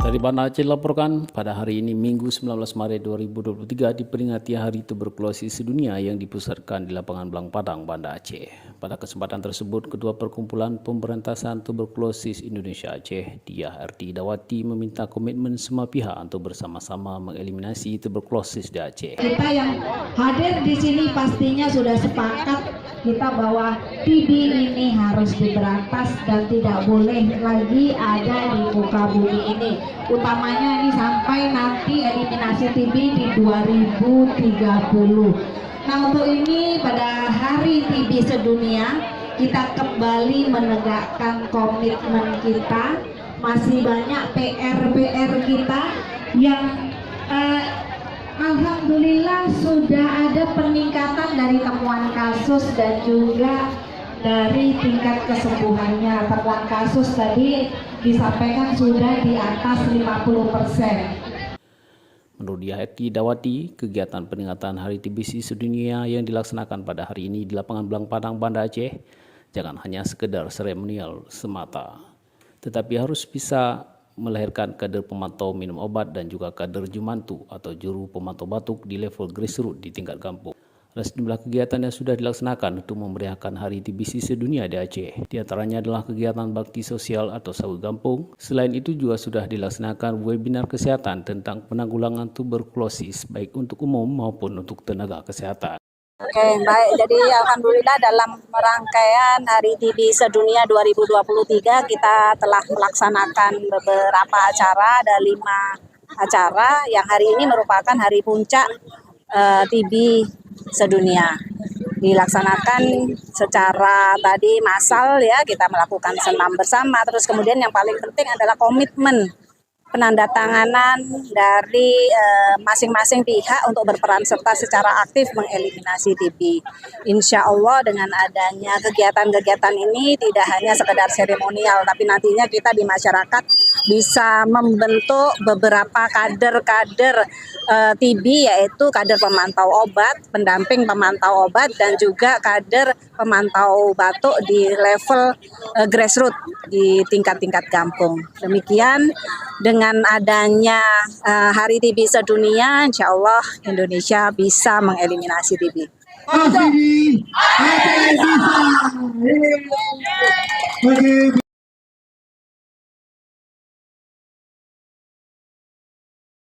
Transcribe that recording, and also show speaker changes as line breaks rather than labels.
Dari Banda Aceh laporkan, pada hari ini Minggu 19 Maret 2023 diperingati Hari Tuberkulosis Sedunia yang dipusatkan di Lapangan Blang Padang, Banda Aceh. Pada kesempatan tersebut, Ketua Perkumpulan Pemberantasan Tuberkulosis Indonesia Aceh, Diah Erti Dawati, meminta komitmen semua pihak untuk bersama-sama mengeliminasi tuberkulosis di Aceh.
Kita yang hadir di sini pastinya sudah sepakat kita bahwa TB ini harus diberantas dan tidak boleh lagi ada di muka bumi ini. Utamanya ini sampai nanti eliminasi TB di 2030. Nah, untuk ini pada Hari TB Sedunia kita kembali menegakkan komitmen kita. Masih banyak PR kita yang alhamdulillah sudah ada peningkatan dari temuan kasus dan juga dari tingkat kesembuhannya. Temuan kasus tadi disampaikan sudah di atas 50%.
Menurut Diah Erti Dawati, kegiatan peringatan Hari TBC Sedunia yang dilaksanakan pada hari ini di Lapangan Blang Padang, Banda Aceh jangan hanya sekedar seremonial semata, tetapi harus bisa melahirkan kader pemantau minum obat dan juga kader jumantu atau juru pemantau batuk di level grassroots di tingkat kampung. Ada sejumlah kegiatan yang sudah dilaksanakan untuk memeriahkan Hari TBC Sedunia di Aceh. Di antaranya adalah kegiatan bakti sosial atau sahabat kampung. Selain itu juga sudah dilaksanakan webinar kesehatan tentang penanggulangan tuberkulosis baik untuk umum maupun untuk tenaga kesehatan.
Oke, baik. Jadi alhamdulillah dalam rangkaian Hari TB Sedunia 2023 kita telah melaksanakan beberapa acara, ada 5 acara yang hari ini merupakan hari puncak TB Sedunia. Dilaksanakan secara tadi massal ya, kita melakukan senam bersama, terus kemudian yang paling penting adalah komitmen penandatanganan dari masing-masing pihak untuk berperan serta secara aktif mengeliminasi TB. Insya Allah dengan adanya kegiatan-kegiatan ini tidak hanya sekedar seremonial, tapi nantinya kita di masyarakat bisa membentuk beberapa kader-kader TB, yaitu kader pemantau obat, pendamping pemantau obat, dan juga kader pemantau batuk di level grassroots di tingkat-tingkat kampung. Demikian dengan adanya Hari TB Sedunia, insya Allah Indonesia bisa mengeliminasi TB.